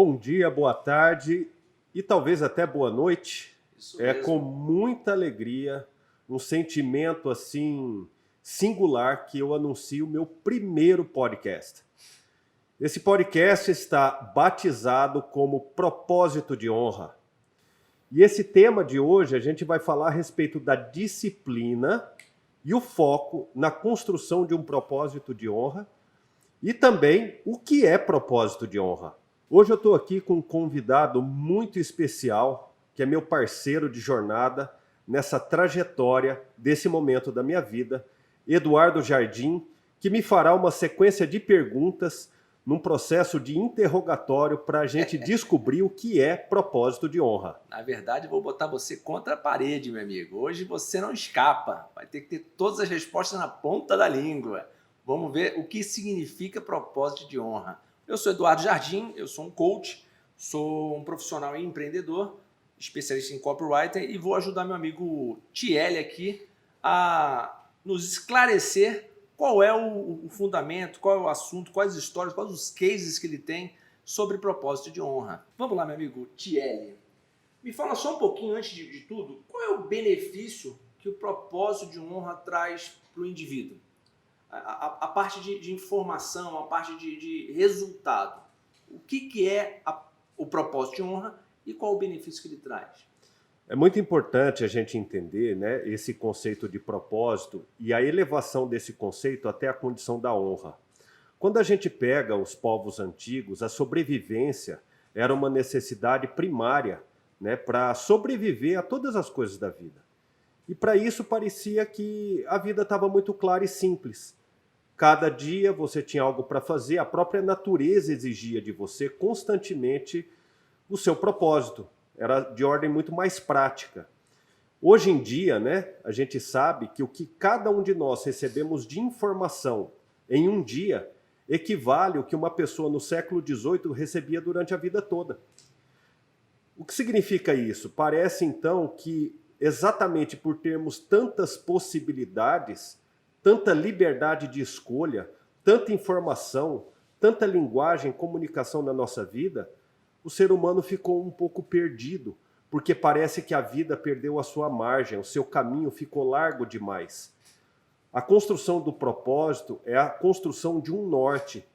Bom dia, boa tarde e talvez até boa noite. Isso É mesmo. com muita alegria, um sentimento assim singular que eu anuncio o meu primeiro podcast. Esse podcast está batizado como Propósito de Honra. E esse tema de hoje a gente vai falar a respeito da disciplina e o foco na construção de um propósito de honra e também o que é propósito de honra. Hoje eu estou aqui com um convidado muito especial, que é meu parceiro de jornada nessa trajetória desse momento da minha vida, Eduardo Jardim, que me fará uma sequência de perguntas num processo de interrogatório para a gente descobrir o que é propósito de honra. Na verdade, vou botar você contra a parede, meu amigo. Hoje você não escapa. Vai ter que ter todas as respostas na ponta da língua. Vamos ver o que significa propósito de honra. Eu sou Eduardo Jardim, eu sou um coach, sou um profissional e empreendedor, especialista em copywriter e vou ajudar meu amigo Thiele aqui a nos esclarecer qual é o fundamento, qual é o assunto, quais histórias, quais os cases que ele tem sobre propósito de honra. Vamos lá, meu amigo Thiele. Me fala só um pouquinho, antes de tudo, qual é o benefício que o propósito de honra traz para o indivíduo? A parte de informação, a parte de resultado. O que é o propósito de honra e qual o benefício que ele traz? É muito importante a gente entender, né, esse conceito de propósito e a elevação desse conceito até a condição da honra. Quando a gente pega os povos antigos, a sobrevivência era uma necessidade primária, né, para sobreviver a todas as coisas da vida. E para isso parecia que a vida estava muito clara e simples. Cada dia você tinha algo para fazer, a própria natureza exigia de você constantemente o seu propósito. Era de ordem muito mais prática. Hoje em dia, né, a gente sabe que o que cada um de nós recebemos de informação em um dia equivale ao que uma pessoa no século XVIII recebia durante a vida toda. O que significa isso? Parece então que exatamente por termos tantas possibilidades, tanta liberdade de escolha, tanta informação, tanta linguagem, comunicação na nossa vida, o ser humano ficou um pouco perdido, porque parece que a vida perdeu a sua margem, o seu caminho ficou largo demais. A construção do propósito é a construção de um norte,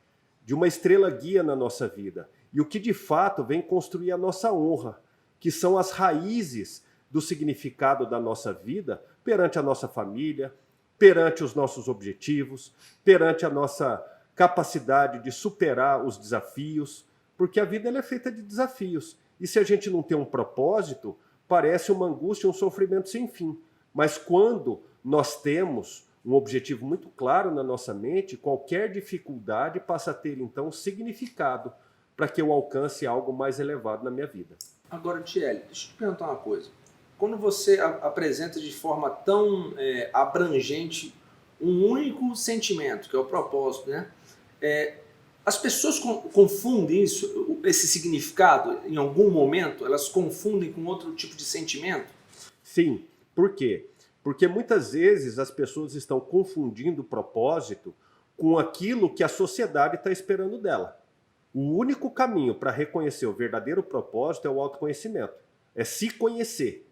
de uma estrela guia na nossa vida, e o que de fato vem construir a nossa honra, que são as raízes do significado da nossa vida perante a nossa família, perante os nossos objetivos, perante a nossa capacidade de superar os desafios, porque a vida ela é feita de desafios. E se a gente não tem um propósito, parece uma angústia, um sofrimento sem fim. Mas quando nós temos um objetivo muito claro na nossa mente, qualquer dificuldade passa a ter, então, significado para que eu alcance algo mais elevado na minha vida. Agora, Thiele, deixa eu te perguntar uma coisa. Quando você apresenta de forma tão abrangente um único sentimento, que é o propósito, né? As pessoas confundem isso, esse significado, em algum momento, elas confundem com outro tipo de sentimento? Sim. Por quê? Porque muitas vezes as pessoas estão confundindo o propósito com aquilo que a sociedade está esperando dela. O único caminho para reconhecer o verdadeiro propósito é o autoconhecimento, é se conhecer.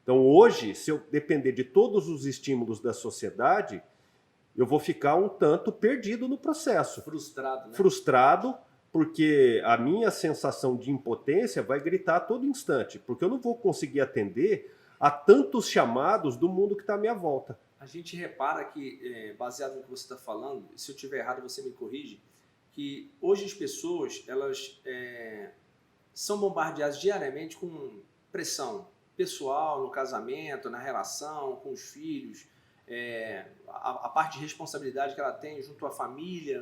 Então hoje, se eu depender de todos os estímulos da sociedade, eu vou ficar um tanto perdido no processo. Frustrado, né? Frustrado, porque a minha sensação de impotência vai gritar a todo instante, porque eu não vou conseguir atender a tantos chamados do mundo que está à minha volta. A gente repara que, baseado no que você está falando, se eu estiver errado você me corrige, que hoje as pessoas elas são bombardeadas diariamente com pressão pessoal, no casamento, na relação, com os filhos, a parte de responsabilidade que ela tem junto à família,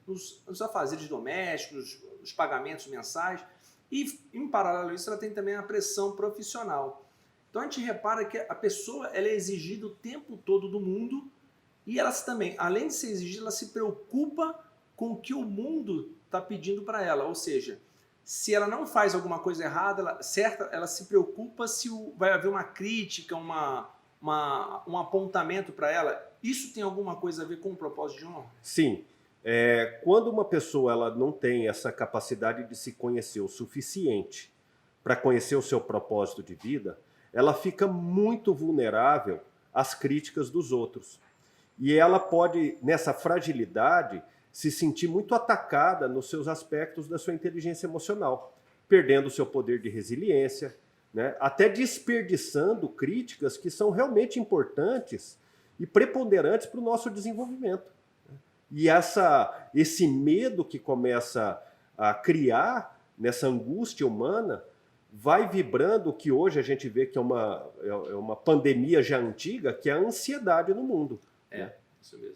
nos afazeres domésticos, os pagamentos mensais. E, em paralelo a isso, ela tem também a pressão profissional. Então, a gente repara que a pessoa ela é exigida o tempo todo do mundo e ela também, além de ser exigida, ela se preocupa com o que o mundo está pedindo para ela. Ou seja, se ela não faz alguma coisa errada, ela se preocupa se vai haver uma crítica, um apontamento para ela. Isso tem alguma coisa a ver com o propósito de honra? Sim. Quando uma pessoa ela não tem essa capacidade de se conhecer o suficiente para conhecer o seu propósito de vida, ela fica muito vulnerável às críticas dos outros. E ela pode, nessa fragilidade, se sentir muito atacada nos seus aspectos da sua inteligência emocional, perdendo o seu poder de resiliência, né? Até desperdiçando críticas que são realmente importantes e preponderantes para o nosso desenvolvimento. E esse medo que começa a criar nessa angústia humana vai vibrando o que hoje a gente vê que é uma pandemia já antiga, que é a ansiedade no mundo. Né? Isso mesmo.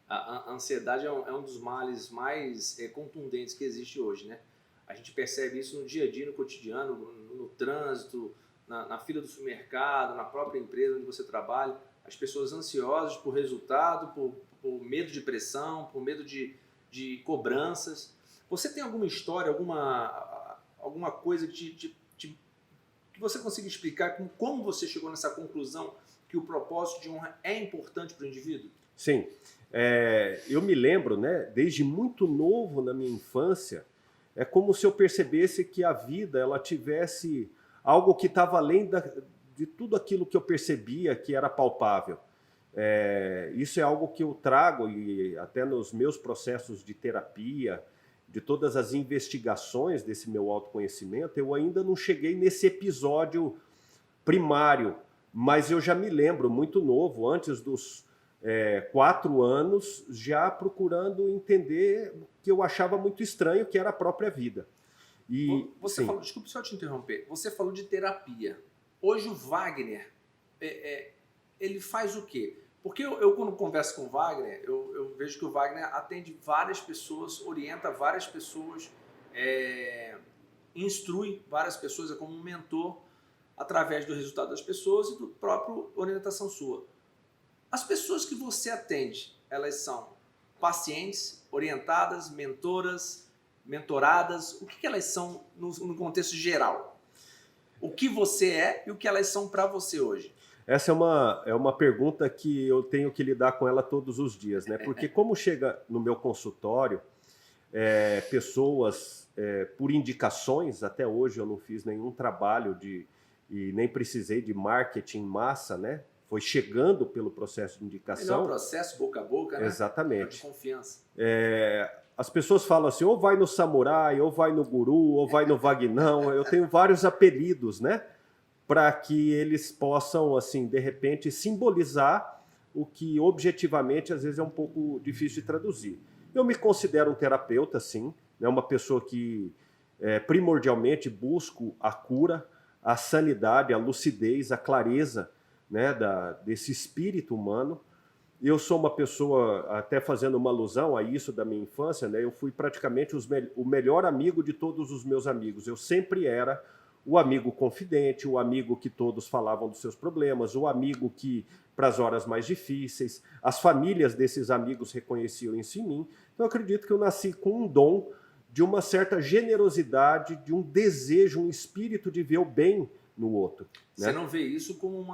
A ansiedade é um dos males mais contundentes que existe hoje, né? A gente percebe isso no dia a dia, no cotidiano, no trânsito, na fila do supermercado, na própria empresa onde você trabalha. As pessoas ansiosas por resultado, por medo de pressão, por medo de cobranças. Você tem alguma história, alguma coisa que você consiga explicar como você chegou nessa conclusão que o propósito de honra é importante para o indivíduo? Sim. Eu me lembro, né, desde muito novo na minha infância, é como se eu percebesse que a vida ela tivesse algo que estava além de tudo aquilo que eu percebia que era palpável. Isso é algo que eu trago e até nos meus processos de terapia, de todas as investigações desse meu autoconhecimento, eu ainda não cheguei nesse episódio primário, mas eu já me lembro muito novo, antes dos 4 anos, já procurando entender o que eu achava muito estranho, que era a própria vida. E, você falou, desculpe só te interromper, você falou de terapia. Hoje o Wagner, ele faz o quê? Porque eu quando converso com o Wagner, eu vejo que o Wagner atende várias pessoas, orienta várias pessoas, instrui várias pessoas, é como um mentor através do resultado das pessoas e do próprio orientação sua. As pessoas que você atende, elas são pacientes, orientadas, mentoradas? O que elas são no contexto geral? O que você é e o que elas são para você hoje? Essa é uma pergunta que eu tenho que lidar com ela todos os dias, né? Porque como chega no meu consultório pessoas por indicações, até hoje eu não fiz nenhum trabalho e nem precisei de marketing em massa, né? Foi chegando pelo processo de indicação. Melhor processo, boca a boca, né? Exatamente. De confiança. As pessoas falam assim, ou vai no Samurai, ou vai no Guru, ou vai no Vagnão. Eu tenho vários apelidos, né? Para que eles possam, assim, de repente, simbolizar o que objetivamente às vezes é um pouco difícil de traduzir. Eu me considero um terapeuta, sim, né? Uma pessoa que primordialmente busco a cura, a sanidade, a lucidez, a clareza, né, desse espírito humano. Eu sou uma pessoa, até fazendo uma alusão a isso da minha infância, né, eu fui praticamente o melhor amigo de todos os meus amigos. Eu sempre era o amigo confidente, o amigo que todos falavam dos seus problemas, o amigo que, para as horas mais difíceis, as famílias desses amigos reconheciam isso em mim. Então eu acredito que eu nasci com um dom de uma certa generosidade, de um desejo, um espírito de ver o bem no outro. Né? Você não vê isso como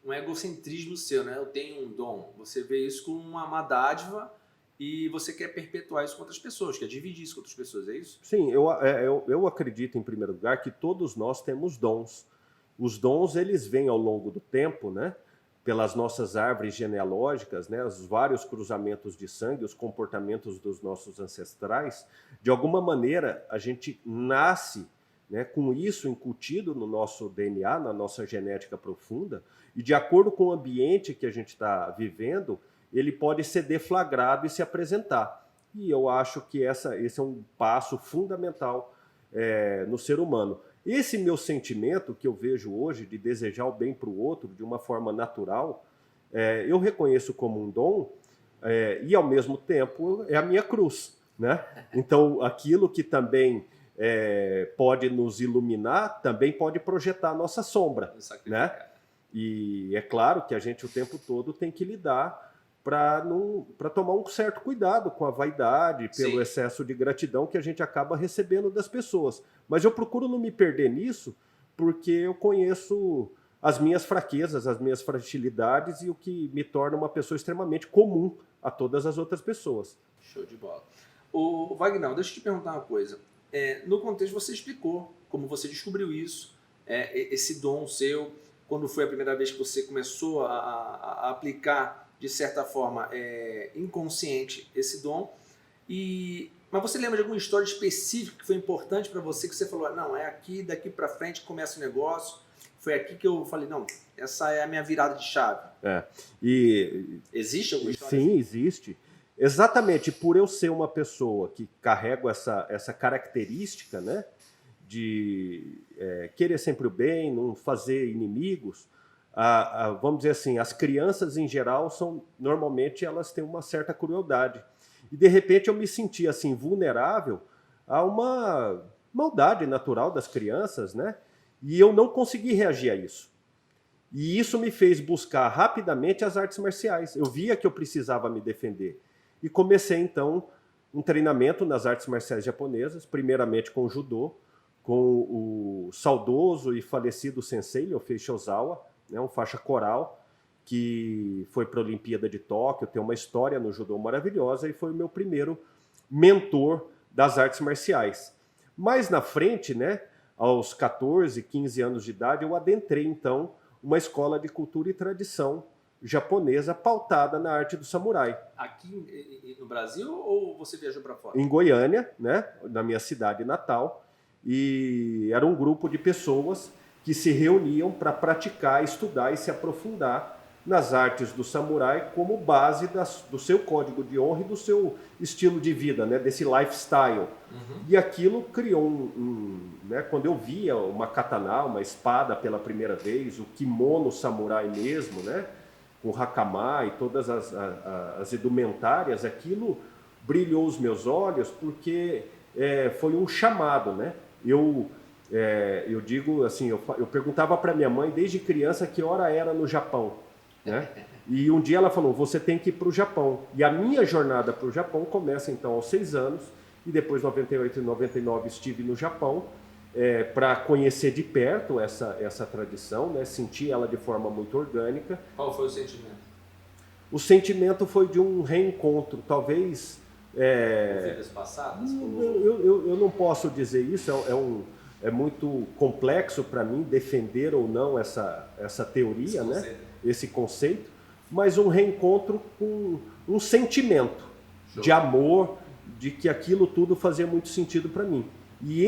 um egocentrismo seu, né? Eu tenho um dom. Você vê isso como uma dádiva e você quer perpetuar isso com outras pessoas, quer dividir isso com outras pessoas, é isso? Sim, eu acredito, em primeiro lugar, que todos nós temos dons. Os dons, eles vêm ao longo do tempo, né? Pelas nossas árvores genealógicas, né? Os vários cruzamentos de sangue, os comportamentos dos nossos ancestrais. De alguma maneira, a gente nasce, né, com isso incutido no nosso DNA, na nossa genética profunda, e de acordo com o ambiente que a gente está vivendo, ele pode ser deflagrado e se apresentar. E eu acho que esse é um passo fundamental no ser humano. Esse meu sentimento que eu vejo hoje de desejar o bem para o outro de uma forma natural, eu reconheço como um dom e, ao mesmo tempo, é a minha cruz. Né? Então, aquilo que também pode nos iluminar, também pode projetar a nossa sombra. Né? E é claro que a gente o tempo todo tem que lidar para tomar um certo cuidado com a vaidade, pelo Sim. excesso de gratidão que a gente acaba recebendo das pessoas. Mas eu procuro não me perder nisso, porque eu conheço as minhas fraquezas, as minhas fragilidades e o que me torna uma pessoa extremamente comum a todas as outras pessoas. Show de bola. O Wagner, deixa eu te perguntar uma coisa. No contexto, você explicou como você descobriu isso, esse dom seu, quando foi a primeira vez que você começou a aplicar, de certa forma, inconsciente esse dom. Mas você lembra de alguma história específica que foi importante para você, que você falou, não, é aqui, daqui para frente começa o negócio, foi aqui que eu falei, não, essa é a minha virada de chave. Existe alguma história? Sim, existe. Exatamente por eu ser uma pessoa que carrego essa característica, né, de querer sempre o bem, não fazer inimigos, vamos dizer assim, as crianças em geral normalmente elas têm uma certa crueldade. E de repente eu me senti assim vulnerável a uma maldade natural das crianças, né? E eu não consegui reagir a isso. E isso me fez buscar rapidamente as artes marciais. Eu via que eu precisava me defender. E comecei então um treinamento nas artes marciais japonesas, primeiramente com o judô, com o saudoso e falecido sensei Ryofei Shozawa, né, um faixa coral, que foi para a Olimpíada de Tóquio, tem uma história no judô maravilhosa e foi o meu primeiro mentor das artes marciais. Mais na frente, né, aos 14, 15 anos de idade, eu adentrei então uma escola de cultura e tradição japonesa pautada na arte do samurai. Aqui no Brasil ou você viajou para fora? Em Goiânia, né, na minha cidade natal, e era um grupo de pessoas que se reuniam para praticar, estudar e se aprofundar nas artes do samurai como base do seu código de honra e do seu estilo de vida, né, desse lifestyle. Uhum. E aquilo criou né, quando eu via uma katana, uma espada pela primeira vez, o kimono samurai mesmo, né, com hakama e todas as indumentárias, aquilo brilhou os meus olhos porque foi um chamado, né? Eu digo assim, eu perguntava para minha mãe desde criança que hora era no Japão, né? E um dia ela falou, você tem que ir para o Japão. E a minha jornada para o Japão começa então aos 6 anos, e depois, em 98 e 99, estive no Japão para conhecer de perto essa tradição, né? Sentir ela de forma muito orgânica. Qual foi o sentimento? O sentimento foi de um reencontro, talvez... vidas passadas? Eu não posso dizer isso, é muito complexo para mim defender ou não essa teoria, né? Esse conceito, mas um reencontro com um sentimento de amor, de que aquilo tudo fazia muito sentido para mim. E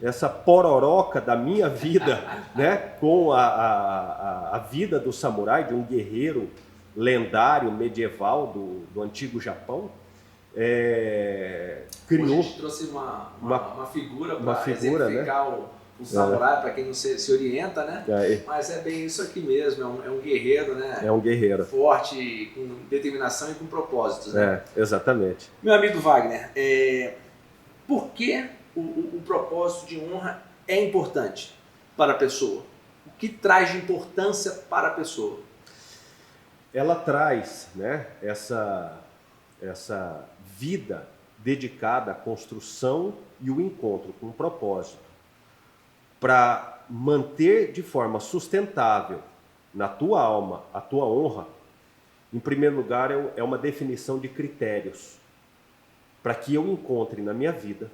essa pororoca da minha vida, né, com a vida do samurai, de um guerreiro lendário, medieval do antigo Japão, criou... A gente trouxe uma figura para exemplificar, né? O samurai, para quem não se orienta, né? Mas é bem isso aqui mesmo, é um guerreiro, né? É um guerreiro. Forte, com determinação e com propósitos, né? Exatamente. Meu amigo Wagner, por que o propósito de honra é importante para a pessoa? O que traz de importância para a pessoa? Ela traz, né, essa vida dedicada à construção e o encontro com um propósito, para manter de forma sustentável na tua alma a tua honra. Em primeiro lugar, é uma definição de critérios para que eu encontre na minha vida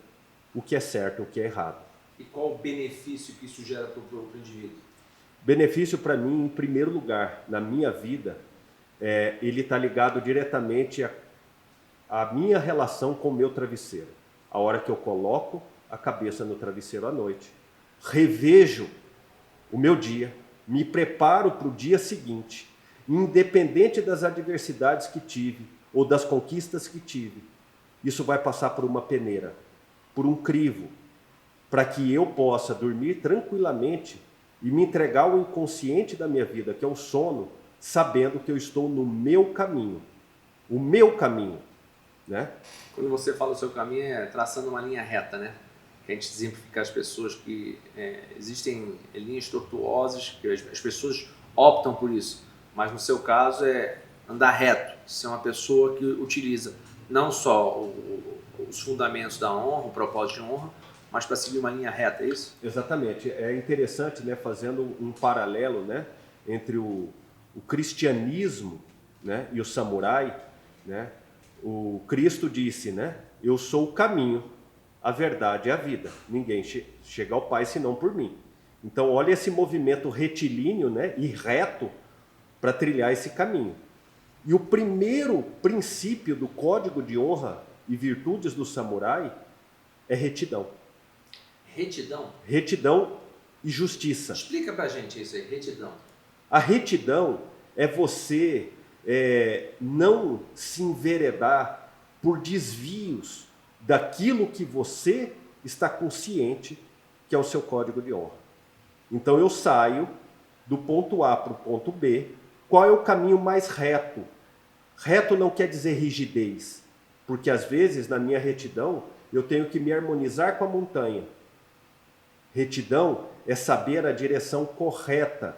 o que é certo e o que é errado. E qual o benefício que isso gera para o indivíduo? Benefício para mim, em primeiro lugar, na minha vida, ele está ligado diretamente à minha relação com o meu travesseiro. A hora que eu coloco a cabeça no travesseiro à noite, revejo o meu dia, me preparo para o dia seguinte, independente das adversidades que tive ou das conquistas que tive. Isso vai passar por uma peneira, por um crivo, para que eu possa dormir tranquilamente e me entregar ao inconsciente da minha vida, que é o sono, sabendo que eu estou no meu caminho. O meu caminho, né? Quando você fala o seu caminho, é traçando uma linha reta, né? Que a gente exemplifica as pessoas que existem linhas tortuosas, que as pessoas optam por isso. Mas no seu caso é andar reto, ser uma pessoa que utiliza não só os fundamentos da honra, o propósito de honra, mas para seguir uma linha reta, é isso? Exatamente. É interessante, né, fazendo um paralelo, né, entre o cristianismo, né, e o samurai, né? O Cristo disse, né, eu sou o caminho, a verdade e a vida. Ninguém chega ao Pai senão por mim. Então, olha esse movimento retilíneo, né, e reto para trilhar esse caminho. E o primeiro princípio do código de honra e virtudes do samurai é retidão. Retidão? Retidão e justiça. Explica pra gente isso aí, retidão. A retidão é você não se enveredar por desvios daquilo que você está consciente que é o seu código de honra. Então eu saio do ponto A para o ponto B. Qual é o caminho mais reto? Reto não quer dizer rigidez, porque às vezes na minha retidão eu tenho que me harmonizar com a montanha. Retidão é saber a direção correta,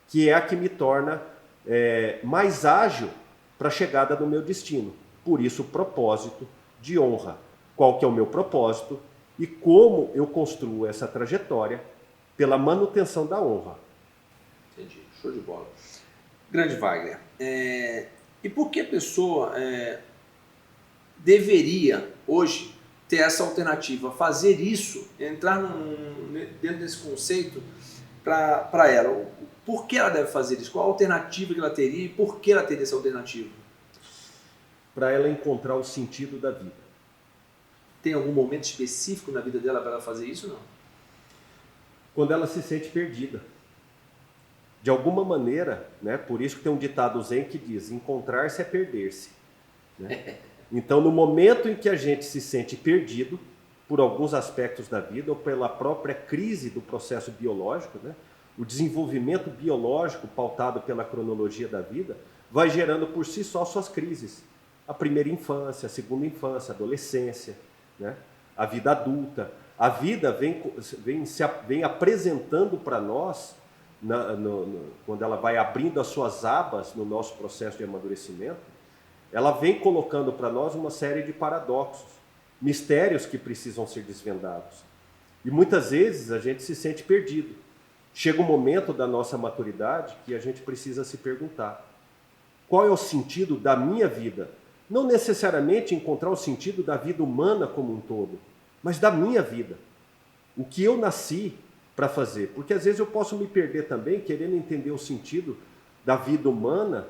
que é a que me torna mais ágil para a chegada do meu destino. Por isso o propósito de honra. Qual que é o meu propósito e como eu construo essa trajetória pela manutenção da honra. Entendi, show de bola. Grande Wagner, e por que a pessoa deveria hoje ter essa alternativa, fazer isso, entrar dentro desse conceito para ela? Por que ela deve fazer isso? Qual a alternativa que ela teria e por que ela teria essa alternativa? Para ela encontrar o sentido da vida. Tem algum momento específico na vida dela para ela fazer isso ou não? Quando ela se sente perdida. De alguma maneira, né? Por isso que tem um ditado zen que diz, encontrar-se é perder-se. Né? Então, no momento em que a gente se sente perdido, por alguns aspectos da vida, ou pela própria crise do processo biológico, né? O desenvolvimento biológico pautado pela cronologia da vida, vai gerando por si só suas crises. A primeira infância, a segunda infância, a adolescência, né? A vida adulta. A vida vem apresentando para nós, quando ela vai abrindo as suas abas no nosso processo de amadurecimento, ela vem colocando para nós uma série de paradoxos, mistérios que precisam ser desvendados. E muitas vezes a gente se sente perdido. Chega um momento da nossa maturidade que a gente precisa se perguntar: qual é o sentido da minha vida? Não necessariamente encontrar o sentido da vida humana como um todo, mas da minha vida. O que eu nasci para fazer. Porque às vezes eu posso me perder também querendo entender o sentido da vida humana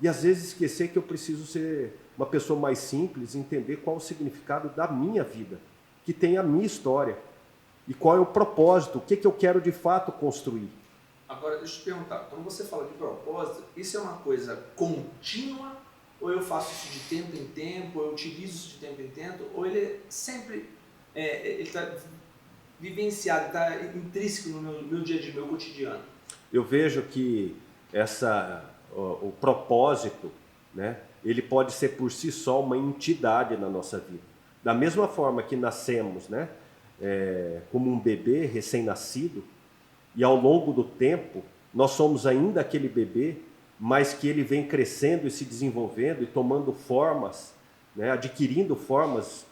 e às vezes esquecer que eu preciso ser uma pessoa mais simples e entender qual o significado da minha vida, que tem a minha história. E qual é o propósito, o que eu quero de fato construir. Agora, deixa eu te perguntar, quando você fala de propósito, isso é uma coisa contínua, ou eu faço isso de tempo em tempo, ou eu utilizo isso de tempo em tempo, ou ele sempre está vivenciado, está intrínseco no meu dia a dia, no meu cotidiano? Eu vejo que o propósito, né, ele pode ser por si só uma entidade na nossa vida. Da mesma forma que nascemos, né, como um bebê recém-nascido, e ao longo do tempo nós somos ainda aquele bebê, mas que ele vem crescendo e se desenvolvendo e tomando formas, né, adquirindo formas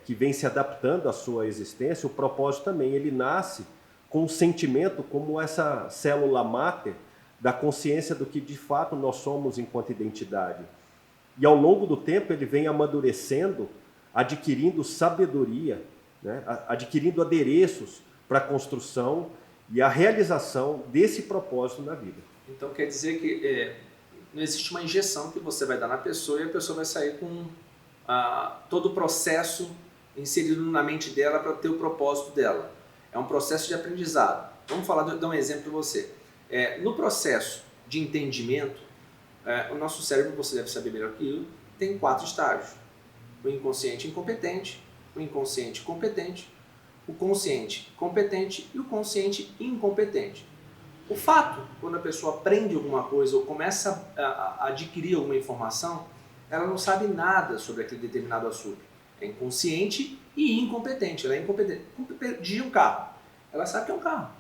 que vem se adaptando à sua existência. O propósito também, ele nasce com um sentimento como essa célula máter da consciência do que de fato nós somos enquanto identidade. E ao longo do tempo ele vem amadurecendo, adquirindo sabedoria, né, adquirindo adereços para a construção e a realização desse propósito na vida. Então quer dizer que não existe uma injeção que você vai dar na pessoa e a pessoa vai sair com todo o processo inserido na mente dela para ter o propósito dela. É um processo de aprendizado. Vamos dar um exemplo para você. No processo de entendimento, o nosso cérebro, você deve saber melhor que eu, tem 4 estágios. O inconsciente incompetente, o inconsciente competente, o consciente competente e o consciente incompetente. O fato, quando a pessoa aprende alguma coisa ou começa a adquirir alguma informação, ela não sabe nada sobre aquele determinado assunto. É inconsciente e incompetente. Ela é incompetente. Dirigir um carro. Ela sabe que é um carro.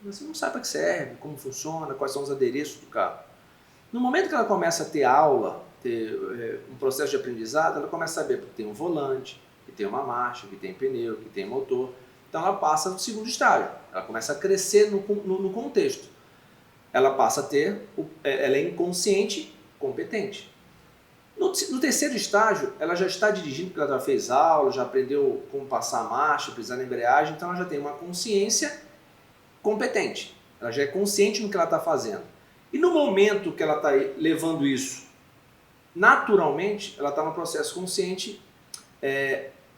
Mas você não sabe para que serve, como funciona, quais são os adereços do carro. No momento que ela começa a ter aula, ter um processo de aprendizado, ela começa a saber que tem um volante, que tem uma marcha, que tem pneu, que tem motor. Então ela passa no segundo estágio, ela começa a crescer no contexto. Ela passa a ter, ela é inconsciente competente. No terceiro estágio, ela já está dirigindo, porque ela já fez aula, já aprendeu como passar a marcha, pisar na embreagem, então ela já tem uma consciência competente. Ela já é consciente no que ela está fazendo. E no momento que ela está levando isso naturalmente, ela está no processo consciente,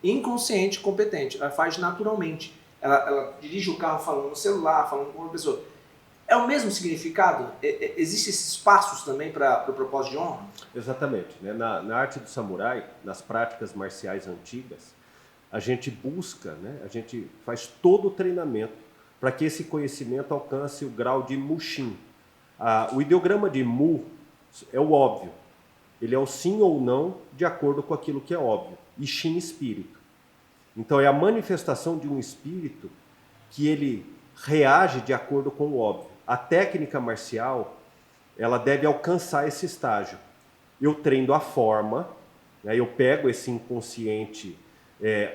inconsciente, competente. Ela faz naturalmente. Ela dirige o carro falando no celular, falando com uma pessoa. É o mesmo significado? Existem esses passos também para o propósito de honra? Exatamente. Né? Na arte do samurai, nas práticas marciais antigas, a gente busca, né? A gente faz todo o treinamento para que esse conhecimento alcance o grau de Mushin. O ideograma de Mu é o óbvio. Ele é o sim ou não de acordo com aquilo que é óbvio. E Shin, espírito. Então é a manifestação de um espírito que ele reage de acordo com o óbvio. A técnica marcial, ela deve alcançar esse estágio. Eu treino a forma, né, eu pego esse inconsciente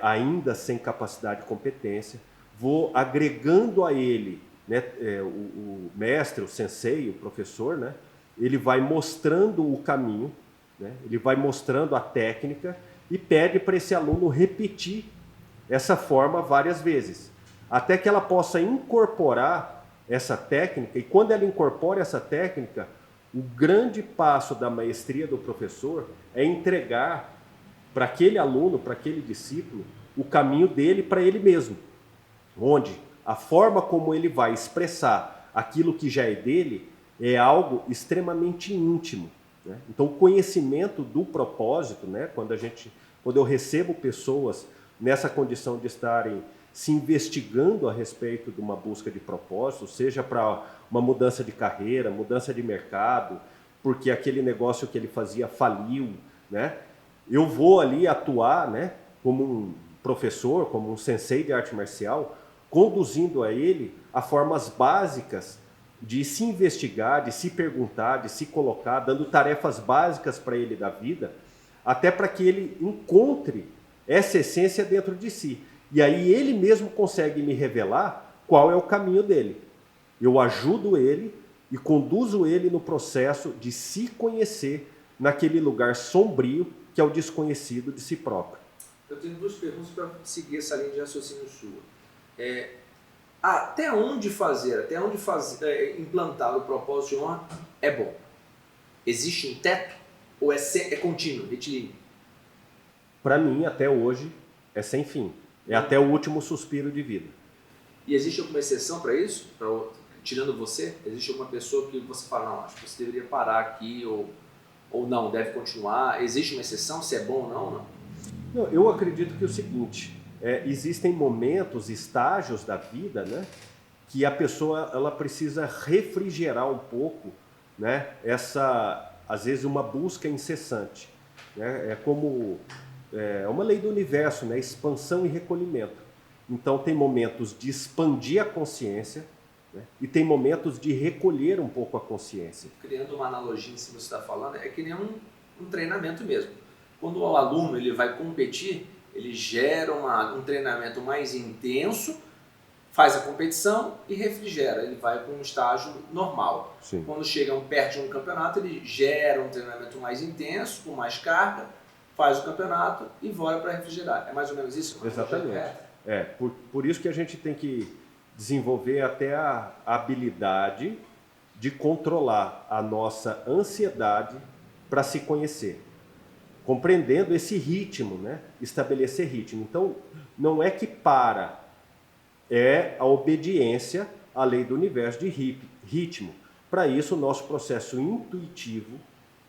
ainda sem capacidade de competência, vou agregando a ele, né, o mestre, o sensei, o professor, né, ele vai mostrando o caminho, né, ele vai mostrando a técnica e pede para esse aluno repetir essa forma várias vezes, até que ela possa incorporar essa técnica, e quando ela incorpora essa técnica, o grande passo da maestria do professor é entregar para aquele aluno, para aquele discípulo, o caminho dele para ele mesmo, onde a forma como ele vai expressar aquilo que já é dele é algo extremamente íntimo. Né? Então, o conhecimento do propósito, né? Quando eu recebo pessoas nessa condição de estarem se investigando a respeito de uma busca de propósito, seja para uma mudança de carreira, mudança de mercado, porque aquele negócio que ele fazia faliu, né? Eu vou ali atuar, né, como um professor, como um sensei de arte marcial, conduzindo a ele a formas básicas de se investigar, de se perguntar, de se colocar, dando tarefas básicas para ele da vida, até para que ele encontre essa essência dentro de si. E aí ele mesmo consegue me revelar qual é o caminho dele. Eu ajudo ele e conduzo ele no processo de se conhecer naquele lugar sombrio que é o desconhecido de si próprio. Eu tenho duas perguntas para seguir essa linha de raciocínio sua. Até onde implantar o propósito de honra é bom? Existe um teto ou é contínuo, retilíneo? Para mim, até hoje, é sem fim. É até o último suspiro de vida. E existe alguma exceção para isso? Tirando você? Existe alguma pessoa que você fala, não, acho que você deveria parar aqui ou não, deve continuar? Existe uma exceção, se é bom ou não? Não, eu acredito que é o seguinte, existem momentos, estágios da vida, né, que a pessoa ela precisa refrigerar um pouco, né, às vezes, uma busca incessante. Né, é uma lei do universo, né, expansão e recolhimento. Então tem momentos de expandir a consciência, né, e tem momentos de recolher um pouco a consciência. Criando uma analogia em cima do que você está falando, é que nem um treinamento mesmo. Quando o aluno ele vai competir, ele gera um treinamento mais intenso, faz a competição e refrigera, ele vai para um estágio normal. Sim. Quando chega perto de um campeonato, ele gera um treinamento mais intenso, com mais carga, faz o campeonato e volta para refrigerar. É mais ou menos isso? Exatamente. Por isso que a gente tem que desenvolver até a habilidade de controlar a nossa ansiedade para se conhecer, compreendendo esse ritmo, né? Estabelecer ritmo. Então, não é que é a obediência à lei do universo de ritmo. Para isso, o nosso processo intuitivo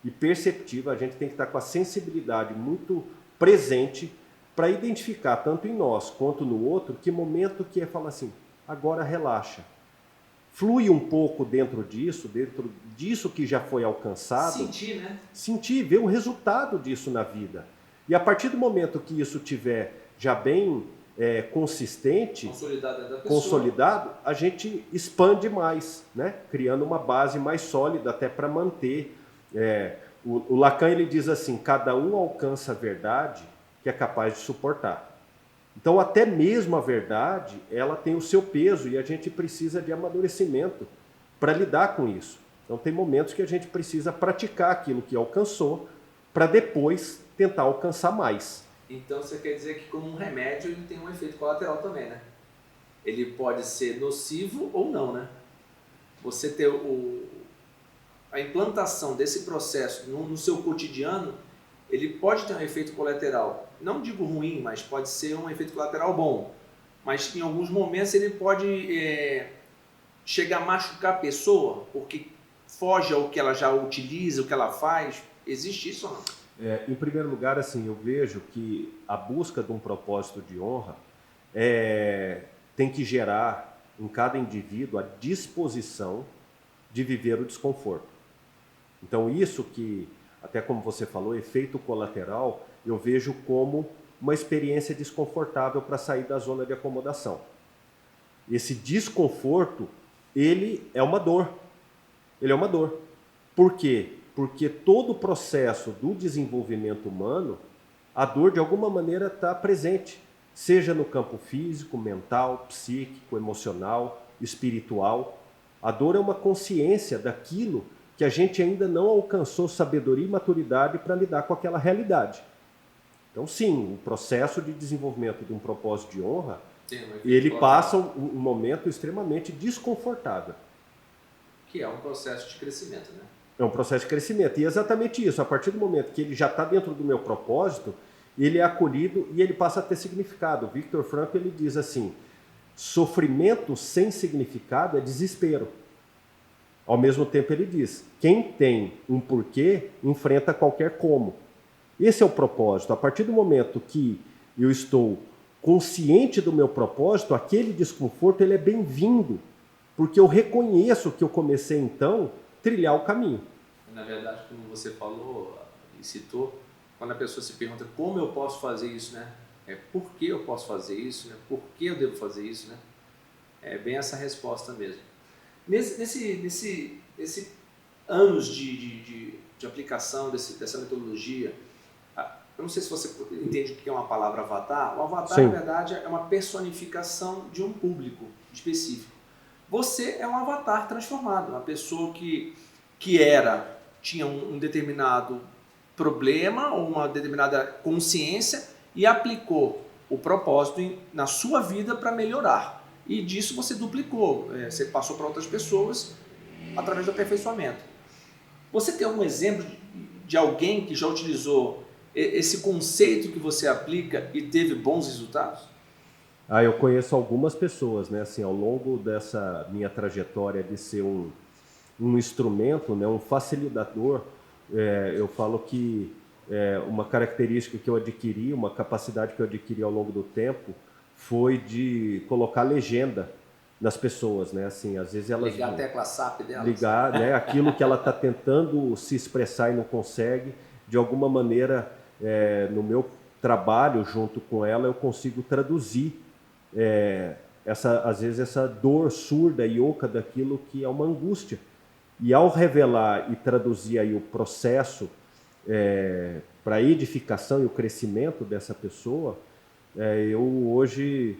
e perceptivo, a gente tem que estar com a sensibilidade muito presente para identificar, tanto em nós quanto no outro, que momento que é falar assim, agora relaxa. Flui um pouco dentro disso que já foi alcançado. Sentir, né? Sentir, ver o resultado disso na vida. E a partir do momento que isso tiver já bem consistente, consolidado, a gente expande mais, né? Criando uma base mais sólida até para manter. O Lacan ele diz assim, cada um alcança a verdade que é capaz de suportar. Então, até mesmo a verdade, ela tem o seu peso e a gente precisa de amadurecimento para lidar com isso. Então, tem momentos que a gente precisa praticar aquilo que alcançou para depois tentar alcançar mais. Então, você quer dizer que como um remédio ele tem um efeito colateral também, né? Ele pode ser nocivo ou não, né? Você ter a implantação desse processo no seu cotidiano, ele pode ter um efeito colateral. Não digo ruim, mas pode ser um efeito colateral bom. Mas em alguns momentos ele pode chegar a machucar a pessoa, porque foge ao que ela já utiliza, o que ela faz. Existe isso ou não? Em primeiro lugar, assim, eu vejo que a busca de um propósito de honra tem que gerar em cada indivíduo a disposição de viver o desconforto. Então, isso que, até como você falou, efeito colateral, eu vejo como uma experiência desconfortável para sair da zona de acomodação. Esse desconforto, ele é uma dor. Ele é uma dor. Por quê? Porque todo o processo do desenvolvimento humano, a dor de alguma maneira está presente, seja no campo físico, mental, psíquico, emocional, espiritual. A dor é uma consciência daquilo que a gente ainda não alcançou sabedoria e maturidade para lidar com aquela realidade. Então, sim, o processo de desenvolvimento de um propósito de honra, ele passa um momento extremamente desconfortável. Que é um processo de crescimento, né? É um processo de crescimento. E é exatamente isso. A partir do momento que ele já está dentro do meu propósito, ele é acolhido e ele passa a ter significado. O Viktor Frankl, ele diz assim, sofrimento sem significado é desespero. Ao mesmo tempo ele diz, quem tem um porquê enfrenta qualquer como. Esse é o propósito. A partir do momento que eu estou consciente do meu propósito, aquele desconforto ele é bem-vindo, porque eu reconheço que eu comecei então a trilhar o caminho. Na verdade, como você falou e citou, quando a pessoa se pergunta como eu posso fazer isso, né? Por que eu posso fazer isso, né? Por que eu devo fazer isso, né? É bem essa resposta mesmo. Nesse anos de aplicação dessa metodologia, eu não sei se você entende o que é uma palavra avatar. O avatar, Sim. na verdade, é uma personificação de um público específico. Você é um avatar transformado, uma pessoa que tinha um determinado problema ou uma determinada consciência e aplicou o propósito na sua vida para melhorar. E disso você duplicou, você passou para outras pessoas através do aperfeiçoamento. Você tem algum exemplo de alguém que já utilizou esse conceito que você aplica e teve bons resultados? Eu conheço algumas pessoas, né? Assim, ao longo dessa minha trajetória de ser um instrumento, né? Um facilitador, eu falo que uma característica que eu adquiri, uma capacidade que eu adquiri ao longo do tempo, foi de colocar legenda nas pessoas, né? Assim, às vezes elas ligar a tecla SAP delas. Ligar, né? Aquilo que ela está tentando se expressar e não consegue, de alguma maneira, no meu trabalho junto com ela, eu consigo traduzir às vezes essa dor surda e oca daquilo que é uma angústia. E ao revelar e traduzir aí o processo para a edificação e o crescimento dessa pessoa, eu hoje,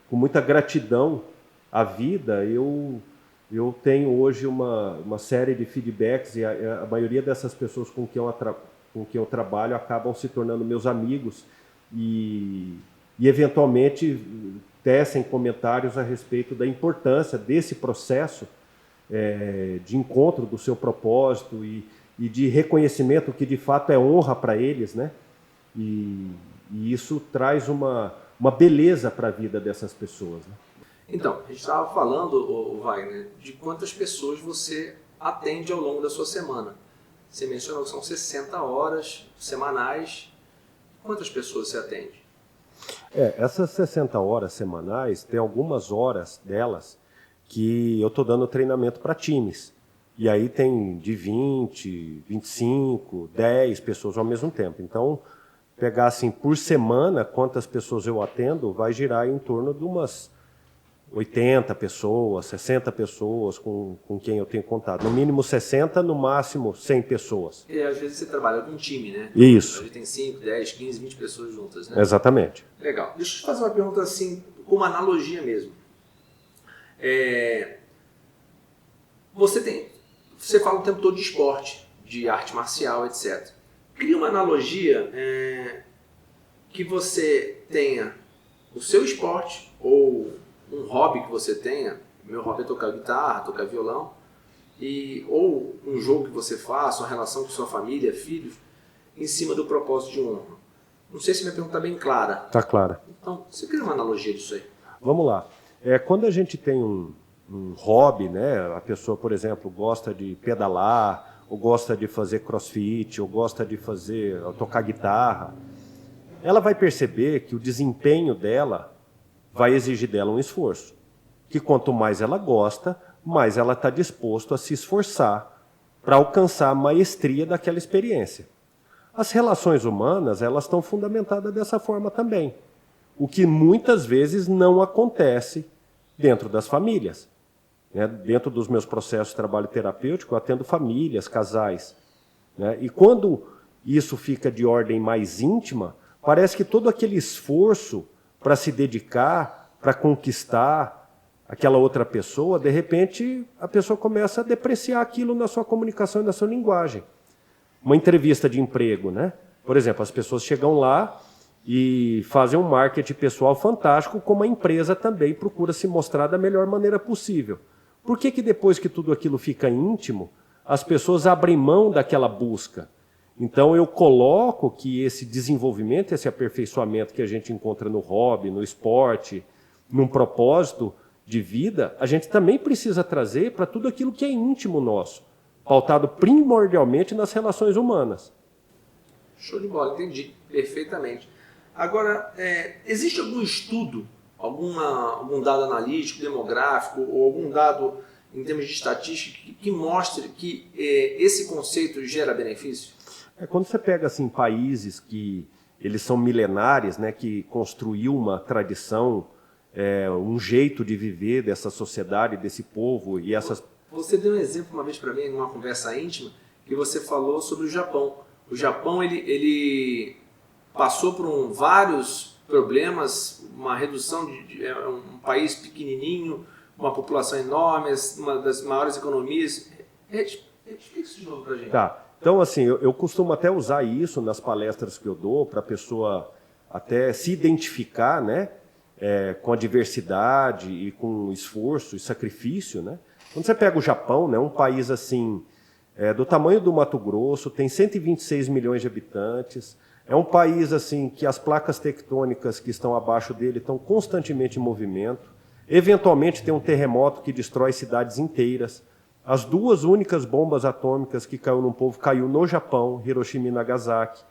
com muita gratidão à vida, eu tenho hoje uma série de feedbacks e a maioria dessas pessoas com quem eu trabalho acabam se tornando meus amigos e eventualmente tecem comentários a respeito da importância desse processo de encontro do seu propósito e de reconhecimento que de fato é honra para eles, né? E isso traz uma beleza para a vida dessas pessoas, né? Então, a gente estava falando, Wagner, de quantas pessoas você atende ao longo da sua semana. Você mencionou que são 60 horas semanais. Quantas pessoas você atende? Essas 60 horas semanais, tem algumas horas delas que eu estou dando treinamento para times. E aí tem de 20, 25, 10 pessoas ao mesmo tempo. Então, pegar assim por semana quantas pessoas eu atendo, vai girar em torno de umas 80 pessoas, 60 pessoas com quem eu tenho contato. No mínimo 60, no máximo 100 pessoas. E às vezes você trabalha com um time, né? Isso. A gente tem 5, 10, 15, 20 pessoas juntas, né? Exatamente. Legal. Deixa eu te fazer uma pergunta assim, com uma analogia mesmo. Você fala o tempo todo de esporte, de arte marcial, etc. Cria uma analogia que você tenha o seu esporte ou um hobby que você tenha. Meu hobby é tocar guitarra, tocar violão, ou um jogo que você faça, uma relação com sua família, filhos, em cima do propósito de honra. Não sei se minha pergunta está bem clara. Está clara. Então, você cria uma analogia disso aí? Vamos lá. Quando a gente tem um hobby, né? A pessoa, por exemplo, gosta de pedalar, ou gosta de fazer crossfit, ou gosta de tocar guitarra, ela vai perceber que o desempenho dela vai exigir dela um esforço. Que quanto mais ela gosta, mais ela está disposto a se esforçar para alcançar a maestria daquela experiência. As relações humanas, elas estão fundamentadas dessa forma também. O que muitas vezes não acontece dentro das famílias. Dentro dos meus processos de trabalho terapêutico, eu atendo famílias, casais. E quando isso fica de ordem mais íntima, parece que todo aquele esforço para se dedicar, para conquistar aquela outra pessoa, de repente a pessoa começa a depreciar aquilo na sua comunicação e na sua linguagem. Uma entrevista de emprego, né? Por exemplo, as pessoas chegam lá e fazem um marketing pessoal fantástico, como a empresa também procura se mostrar da melhor maneira possível. Por que depois que tudo aquilo fica íntimo, as pessoas abrem mão daquela busca? Então eu coloco que esse desenvolvimento, esse aperfeiçoamento que a gente encontra no hobby, no esporte, num propósito de vida, a gente também precisa trazer para tudo aquilo que é íntimo nosso, pautado primordialmente nas relações humanas. Show de bola, entendi perfeitamente. Agora, existe algum estudo, algum dado analítico, demográfico, ou algum dado em termos de estatística que mostre que esse conceito gera benefício? Quando você pega assim, países que eles são milenares, né, que construiu uma tradição, um jeito de viver dessa sociedade, desse povo e essas... Você deu um exemplo uma vez para mim, numa conversa íntima, que você falou sobre o Japão. O Japão ele passou por vários problemas, uma redução um país pequenininho, uma população enorme, uma das maiores economias. Explica isso de novo para a gente. Tá. Então, assim, eu costumo até usar isso nas palestras que eu dou para a pessoa até se identificar, né, com a diversidade e com esforço e sacrifício, né? Quando você pega o Japão, né, um país assim, do tamanho do Mato Grosso, tem 126 milhões de habitantes, é um país assim que as placas tectônicas que estão abaixo dele estão constantemente em movimento, eventualmente tem um terremoto que destrói cidades inteiras. As duas únicas bombas atômicas que caiu num povo caiu no Japão, Hiroshima e Nagasaki.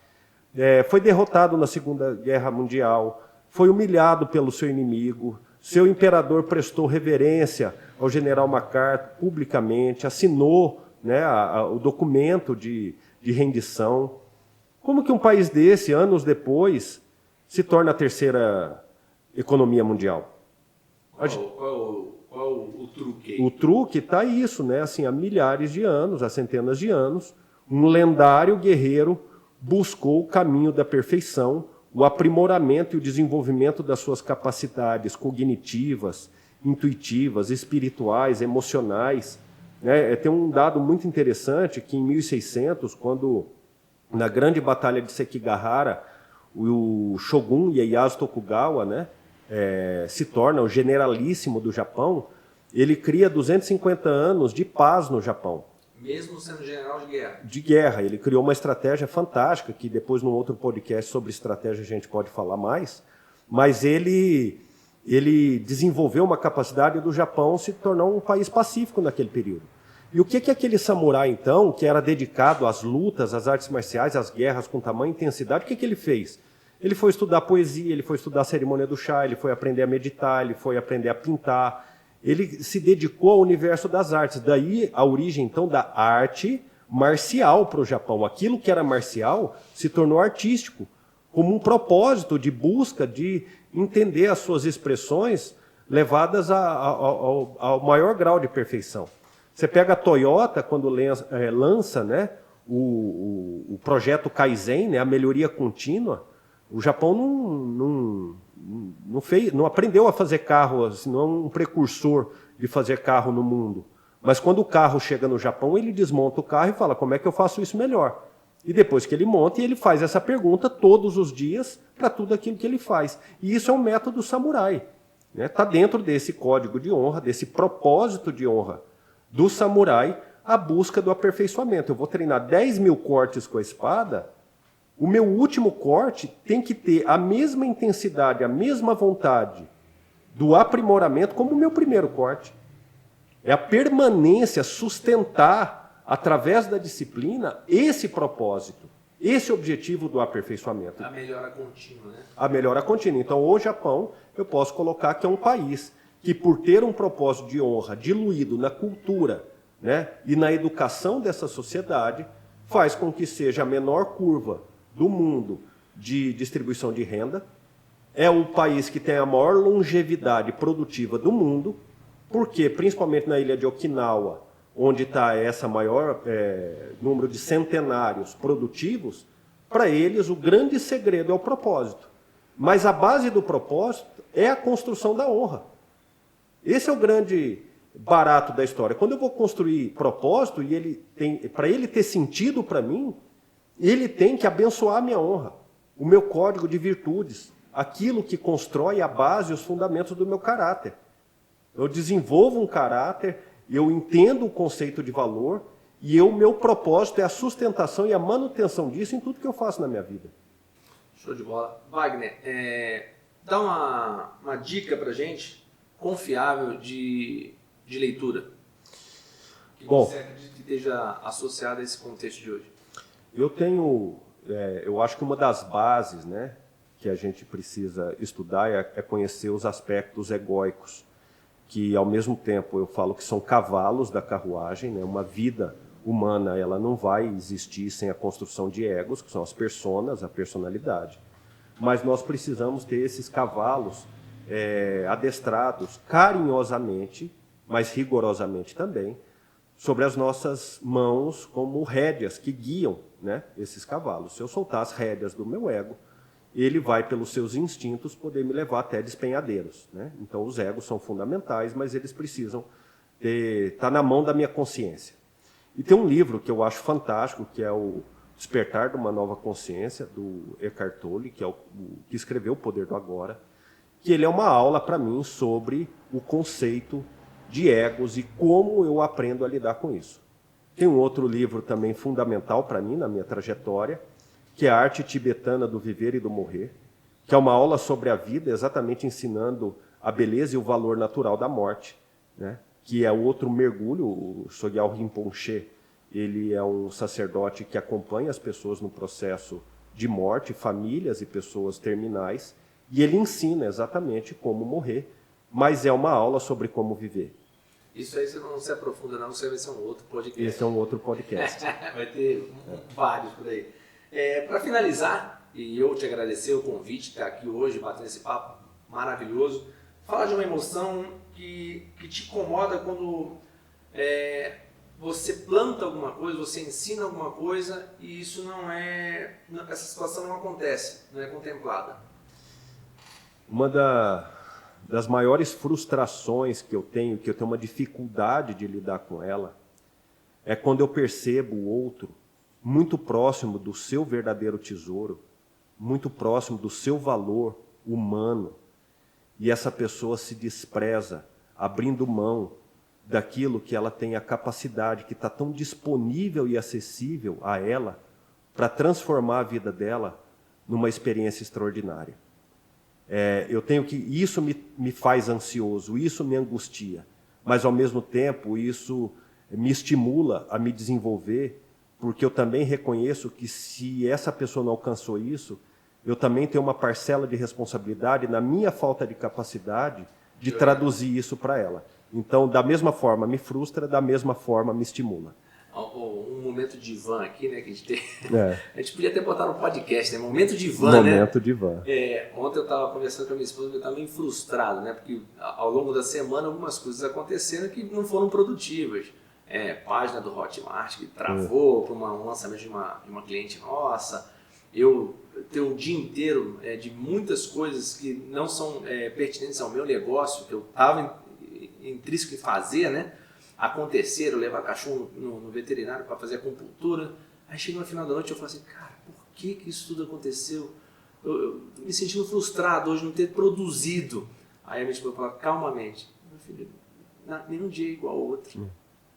Foi derrotado na Segunda Guerra Mundial, foi humilhado pelo seu inimigo, seu imperador prestou reverência ao general MacArthur publicamente, assinou, né, o documento de rendição. Como que um país desse, anos depois, se torna a terceira economia mundial? Qual o truque aí? O truque está isso, né? Assim, há milhares de anos, há centenas de anos, um lendário guerreiro buscou o caminho da perfeição, o aprimoramento e o desenvolvimento das suas capacidades cognitivas, intuitivas, espirituais, emocionais. Tem um dado muito interessante que em 1600, quando na grande batalha de Sekigahara, o shogun Ieyasu Tokugawa, né, se torna o generalíssimo do Japão, ele cria 250 anos de paz no Japão. Mesmo sendo general de guerra? De guerra. Ele criou uma estratégia fantástica, que depois num outro podcast sobre estratégia a gente pode falar mais, mas ele desenvolveu uma capacidade do Japão se tornar um país pacífico naquele período. E o que aquele samurai, então, que era dedicado às lutas, às artes marciais, às guerras com tamanha intensidade, o que ele fez? Ele foi estudar poesia, ele foi estudar a cerimônia do chá, ele foi aprender a meditar, ele foi aprender a pintar. Ele se dedicou ao universo das artes. Daí a origem, então, da arte marcial para o Japão. Aquilo que era marcial se tornou artístico, como um propósito de busca de entender as suas expressões, levadas ao maior grau de perfeição. Você pega a Toyota, quando lança, né, o projeto Kaizen, né, a melhoria contínua, o Japão não aprendeu a fazer carro, assim, não é um precursor de fazer carro no mundo. Mas quando o carro chega no Japão, ele desmonta o carro e fala, como é que eu faço isso melhor? E depois que ele monta, ele faz essa pergunta todos os dias para tudo aquilo que ele faz. E isso é um método samurai. Está dentro desse código de honra, desse propósito de honra do samurai, a busca do aperfeiçoamento. Eu vou treinar 10 mil cortes com a espada, o meu último corte tem que ter a mesma intensidade, a mesma vontade do aprimoramento como o meu primeiro corte. É a permanência, sustentar, através da disciplina, esse propósito, esse objetivo do aperfeiçoamento. A melhora contínua, né? A melhora contínua. Então, o Japão, eu posso colocar que é um país que, por ter um propósito de honra diluído na cultura, né, e na educação dessa sociedade, faz com que seja a menor curva do mundo de distribuição de renda. É o país que tem a maior longevidade produtiva do mundo, porque, principalmente na ilha de Okinawa, onde está essa maior número de centenários produtivos, para eles o grande segredo é o propósito. Mas a base do propósito é a construção da honra. Esse é o grande barato da história. Quando eu vou construir propósito, e para ele ter sentido para mim, ele tem que abençoar a minha honra, o meu código de virtudes, aquilo que constrói a base e os fundamentos do meu caráter. Eu desenvolvo um caráter, eu entendo o conceito de valor e meu propósito é a sustentação e a manutenção disso em tudo que eu faço na minha vida. Show de bola. Wagner, dá uma dica pra gente, confiável de leitura, que você acredita que esteja associada a esse contexto de hoje. Eu acho que uma das bases, né, que a gente precisa estudar é conhecer os aspectos egóicos, que ao mesmo tempo eu falo que são cavalos da carruagem, né? Uma vida humana ela não vai existir sem a construção de egos, que são as personas, a personalidade. Mas nós precisamos ter esses cavalos adestrados carinhosamente, mas rigorosamente também, sobre as nossas mãos como rédeas que guiam, né, esses cavalos. Se eu soltar as rédeas do meu ego, ele vai, pelos seus instintos, poder me levar até despenhadeiros, né? Então, os egos são fundamentais, mas eles precisam estar na mão da minha consciência. E tem um livro que eu acho fantástico, que é o Despertar de uma Nova Consciência, do Eckhart Tolle, que é que escreveu O Poder do Agora, que ele é uma aula para mim sobre o conceito de egos e como eu aprendo a lidar com isso. Tem um outro livro também fundamental para mim, na minha trajetória, que é a Arte Tibetana do Viver e do Morrer, que é uma aula sobre a vida, exatamente ensinando a beleza e o valor natural da morte, né? Que é outro mergulho. O Sogyal Rinpoche, ele é um sacerdote que acompanha as pessoas no processo de morte, famílias e pessoas terminais, e ele ensina exatamente como morrer, mas é uma aula sobre como viver. Isso aí você não se aprofunda não, você vai ser um outro podcast. Esse é um outro podcast. Vai ter vários por aí. Para finalizar, e eu te agradecer o convite de estar aqui hoje, batendo esse papo maravilhoso, fala de uma emoção que te incomoda quando você planta alguma coisa, você ensina alguma coisa e isso essa situação não acontece, não é contemplada. Uma das maiores frustrações que eu tenho uma dificuldade de lidar com ela, é quando eu percebo o outro muito próximo do seu verdadeiro tesouro, muito próximo do seu valor humano, e essa pessoa se despreza, abrindo mão daquilo que ela tem a capacidade, que está tão disponível e acessível a ela, para transformar a vida dela numa experiência extraordinária. Isso me faz ansioso, isso me angustia, mas ao mesmo tempo isso me estimula a me desenvolver, porque eu também reconheço que se essa pessoa não alcançou isso, eu também tenho uma parcela de responsabilidade na minha falta de capacidade de traduzir isso para ela. Então, da mesma forma me frustra, da mesma forma me estimula. Um momento de van aqui, né, que a gente tem. É. A gente podia até botar no podcast, né? Momento de van, né? Momento de van. Ontem eu estava conversando com a minha esposa e eu estava meio frustrado, né? Porque ao longo da semana algumas coisas aconteceram que não foram produtivas. Página do Hotmart que travou para um lançamento de uma cliente nossa. Eu tenho um dia inteiro de muitas coisas que não são pertinentes ao meu negócio, que eu estava intrínseco em fazer, né? Acontecer, eu levar cachorro no veterinário para fazer acupuntura. Aí chega no final da noite e eu falo assim, cara, por que isso tudo aconteceu? Eu me sentindo frustrado hoje, não ter produzido. Aí a minha esposa fala, calmamente, meu filho, nenhum dia é igual ao outro.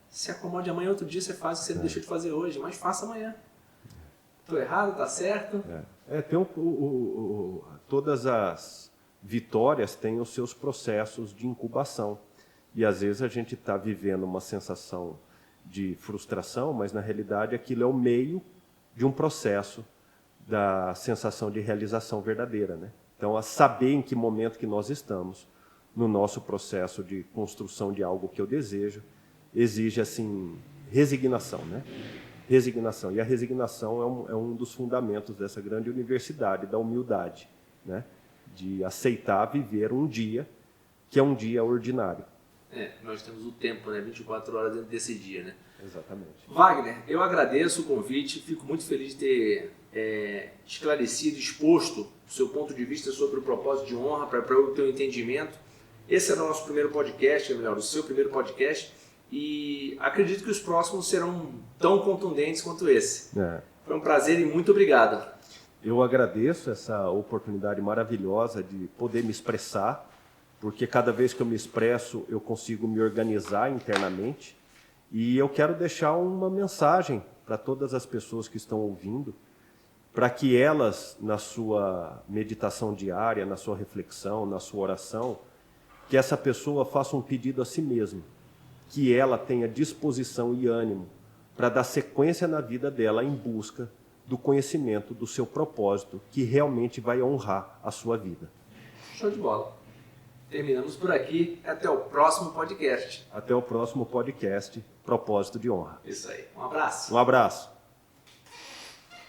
Se acomode amanhã, outro dia você faz o que você não deixou de fazer hoje, mas faça amanhã. Estou errado, está certo? Todas as vitórias têm os seus processos de incubação. E às vezes a gente está vivendo uma sensação de frustração, mas na realidade aquilo é o meio de um processo da sensação de realização verdadeira, né? Então, a saber em que momento que nós estamos no nosso processo de construção de algo que eu desejo, exige assim resignação, né? Resignação. E a resignação é um dos fundamentos dessa grande universidade da humildade, né? De aceitar viver um dia que é um dia ordinário. Nós temos o tempo, né? 24 horas dentro desse dia, né? Exatamente. Wagner, eu agradeço o convite, fico muito feliz de ter esclarecido, exposto o seu ponto de vista sobre o propósito de honra para o teu entendimento. Esse é o nosso primeiro podcast, ou melhor, o seu primeiro podcast, e acredito que os próximos serão tão contundentes quanto esse. Foi um prazer e muito obrigado. Eu agradeço essa oportunidade maravilhosa de poder me expressar, porque cada vez que eu me expresso, eu consigo me organizar internamente. E eu quero deixar uma mensagem para todas as pessoas que estão ouvindo, para que elas, na sua meditação diária, na sua reflexão, na sua oração, que essa pessoa faça um pedido a si mesma, que ela tenha disposição e ânimo para dar sequência na vida dela em busca do conhecimento do seu propósito, que realmente vai honrar a sua vida. Show de bola. Terminamos por aqui. Até o próximo podcast. Até o próximo podcast, Propósito de Honra. Isso aí. Um abraço. Um abraço.